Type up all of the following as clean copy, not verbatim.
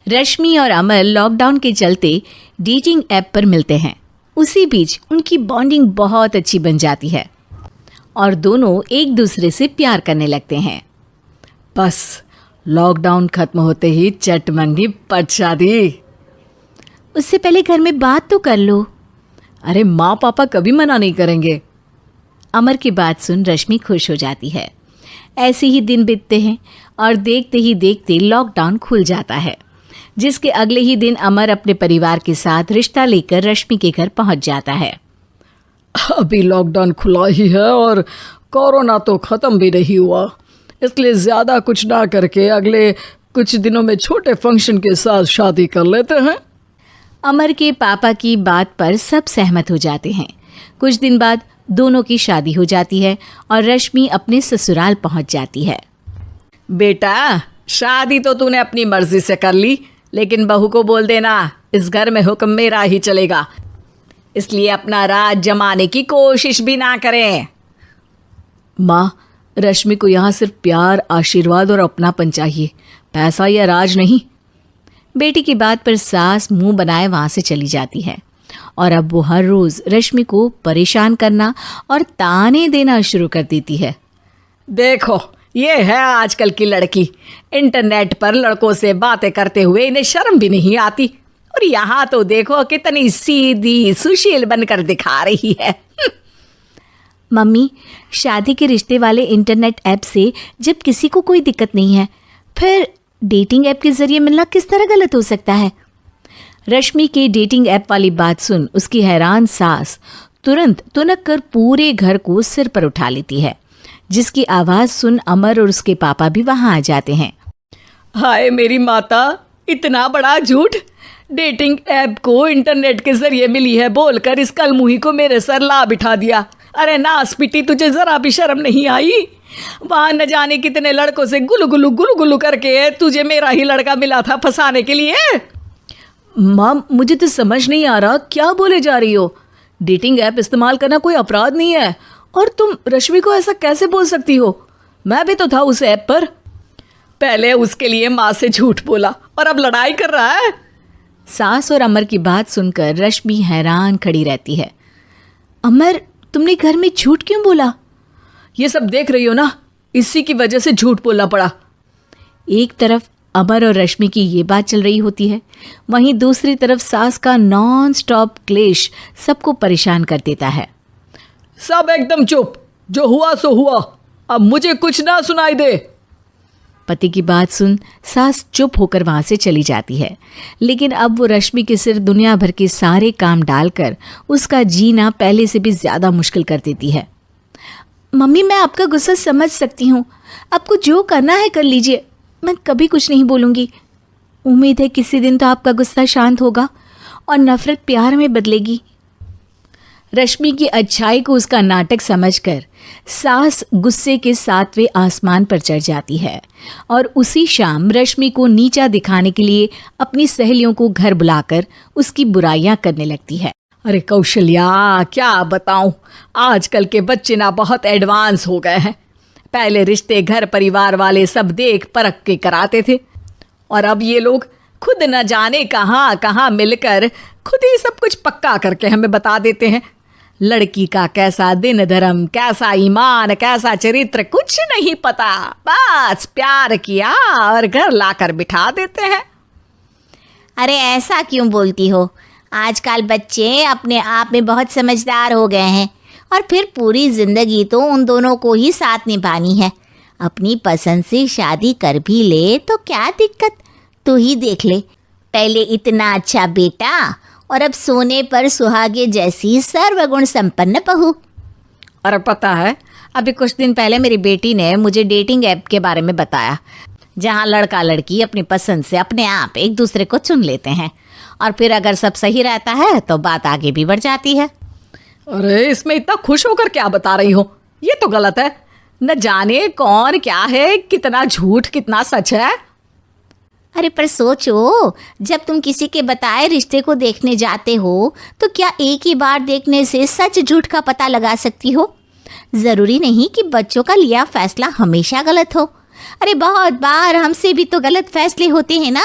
रश्मि और अमर लॉकडाउन के चलते डेटिंग ऐप पर मिलते हैं। उसी बीच उनकी बॉन्डिंग बहुत अच्छी बन जाती है और दोनों एक दूसरे से प्यार करने लगते हैं। बस लॉकडाउन खत्म होते ही चट मंडी पट शादी। उससे पहले घर में बात तो कर लो। अरे माँ पापा कभी मना नहीं करेंगे। अमर की बात सुन रश्मि खुश हो जाती है। ऐसे ही दिन बीतते हैं और देखते ही देखते लॉकडाउन खुल जाता है, जिसके अगले ही दिन अमर अपने परिवार के साथ रिश्ता लेकर रश्मि के घर पहुंच जाता है। अभी लॉकडाउन खुला ही है और कोरोना तो ख़त्म भी नहीं हुआ, इसलिए ज़्यादा कुछ ना करके अगले कुछ दिनों में छोटे फंक्शन के साथ शादी कर लेते हैं। अमर के पापा की बात पर सब सहमत हो जाते हैं। कुछ दिन बाद दोनों की शादी हो जाती है और रश्मि अपने ससुराल पहुंच जाती है। बेटा, शादी तो तूने अपनी मर्जी से कर ली, लेकिन बहू को बोल देना इस घर में हुक्म मेरा ही चलेगा, इसलिए अपना राज जमाने की कोशिश भी ना करें। माँ, रश्मि को यहाँ सिर्फ प्यार, आशीर्वाद और अपनापन चाहिए, पैसा या राज नहीं। बेटी की बात पर सास मुंह बनाए वहाँ से चली जाती है और अब वो हर रोज़ रश्मि को परेशान करना और ताने देना शुरू कर देती है। देखो, ये है आजकल की लड़की, इंटरनेट पर लड़कों से बातें करते हुए इन्हें शर्म भी नहीं आती, और यहाँ तो देखो कितनी सीधी सुशील बनकर दिखा रही है। मम्मी, शादी के रिश्ते वाले इंटरनेट ऐप से जब किसी को कोई दिक्कत नहीं है, फिर डेटिंग ऐप के जरिए मिलना किस तरह गलत हो सकता है? रश्मि के डेटिंग ऐप वाली बात सुन उसकी हैरान सास तुरंत तुनक कर पूरे घर को सिर पर उठा लेती है, जिसकी आवाज़ सुन अमर और उसके पापा भी वहाँ आ जाते हैं। हाय मेरी माता, इतना बड़ा झूठ! डेटिंग ऐप को इंटरनेट के जरिए मिली है बोलकर इस कलमुही को मेरे सर ला बिठा दिया। अरे नास पिटी, तुझे जरा भी शर्म नहीं आई? वहाँ न जाने कितने लड़कों से गुलू गुलू करके तुझे मेरा ही लड़का मिला था फंसाने के लिए। माँ, मुझे तो समझ नहीं आ रहा क्या बोले जा रही हो। डेटिंग ऐप इस्तेमाल करना कोई अपराध नहीं है, और तुम रश्मि को ऐसा कैसे बोल सकती हो? मैं भी तो था उस ऐप पर। पहले उसके लिए माँ से झूठ बोला और अब लड़ाई कर रहा है। सास और अमर की बात सुनकर रश्मि हैरान खड़ी रहती है। अमर, तुमने घर में झूठ क्यों बोला? ये सब देख रही हो ना, इसी की वजह से झूठ बोलना पड़ा। एक तरफ अमर और रश्मि की ये बात चल रही होती है, वहीं दूसरी तरफ सास का नॉन स्टॉप क्लेश सबको परेशान कर देता है। सब एकदम चुप, जो हुआ सो हुआ, अब मुझे कुछ ना सुनाई दे। पति की बात सुन सास चुप होकर वहां से चली जाती है, लेकिन अब वो रश्मि के सिर दुनिया भर के सारे काम डालकर उसका जीना पहले से भी ज्यादा मुश्किल कर देती है। मम्मी, मैं आपका गुस्सा समझ सकती हूँ, आपको जो करना है कर लीजिए, मैं कभी कुछ नहीं बोलूँगी। उम्मीद है किसी दिन तो आपका गुस्सा शांत होगा और नफरत प्यार में बदलेगी। रश्मि की अच्छाई को उसका नाटक समझकर सास गुस्से के 7वें आसमान पर चढ़ जाती है और उसी शाम रश्मि को नीचा दिखाने के लिए अपनी सहेलियों को घर बुलाकर उसकी बुराइयां करने लगती है। अरे कौशल्या, क्या बताऊं, आजकल के बच्चे ना बहुत एडवांस हो गए हैं। पहले रिश्ते घर परिवार वाले सब देख परख के कराते थे, और अब ये लोग खुद न जाने कहाँ कहाँ मिलकर खुद ही सब कुछ पक्का करके हमें बता देते हैं। लड़की का कैसा दिन धर्म, कैसा ईमान, कैसा चरित्र कुछ नहीं पता, बस प्यार किया और घर लाकर बिठा देते हैं। अरे ऐसा क्यों बोलती हो? आजकल बच्चे अपने आप में बहुत समझदार हो गए हैं, और फिर पूरी जिंदगी तो उन दोनों को ही साथ निभानी है। अपनी पसंद से शादी कर भी ले तो क्या दिक्कत, तू ही देख ले, पहले इतना अच्छा बेटा और अब सोने पर सुहागे जैसी सर्वगुण संपन्न बहू। और पता है, अभी कुछ दिन पहले मेरी बेटी ने मुझे डेटिंग ऐप के बारे में बताया, जहाँ लड़का लड़की अपनी पसंद से अपने आप एक दूसरे को चुन लेते हैं, और फिर अगर सब सही रहता है तो बात आगे भी बढ़ जाती है। अरे इसमें इतना खुश होकर क्या बता रही हो? ये तो गलत है। न जाने कौन क्या है, कितना झूठ कितना सच है। अरे पर सोचो, जब तुम किसी के बताए रिश्ते को देखने जाते हो तो क्या एक ही बार देखने से सच झूठ का पता लगा सकती हो? ज़रूरी नहीं कि बच्चों का लिया फैसला हमेशा गलत हो। अरे बहुत बार हमसे भी तो गलत फैसले होते हैं ना।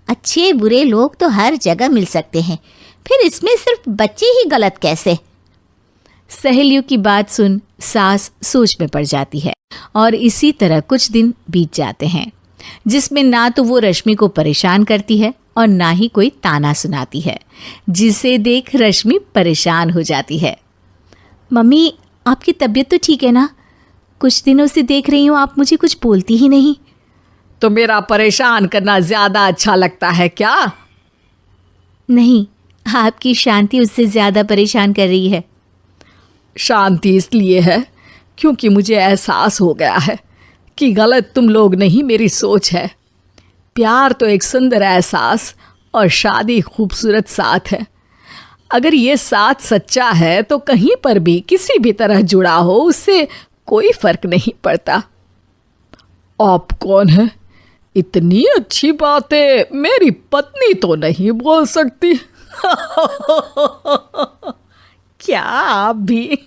अच्छे बुरे लोग तो हर जगह मिल सकते हैं, फिर इसमें सिर्फ बच्चे ही गलत कैसे? सहेलियों की बात सुन सास सोच में पड़ जाती है और इसी तरह कुछ दिन बीत जाते हैं जिसमें ना तो वो रश्मि को परेशान करती है और ना ही कोई ताना सुनाती है, जिसे देख रश्मि परेशान हो जाती है। मम्मी, आपकी तबीयत तो ठीक है ना? कुछ दिनों से देख रही हूँ आप मुझे कुछ बोलती ही नहीं। तो मेरा परेशान करना ज्यादा अच्छा लगता है क्या? नहीं, आपकी शांति उससे ज्यादा परेशान कर रही है। शांति इसलिए है क्योंकि मुझे एहसास हो गया है कि गलत तुम लोग नहीं, मेरी सोच है। प्यार तो एक सुंदर एहसास और शादी खूबसूरत साथ है। अगर ये साथ सच्चा है तो कहीं पर भी किसी भी तरह जुड़ा हो उससे कोई फर्क नहीं पड़ता। आप कौन है? इतनी अच्छी बातें मेरी पत्नी तो नहीं बोल सकती। क्या आप भी?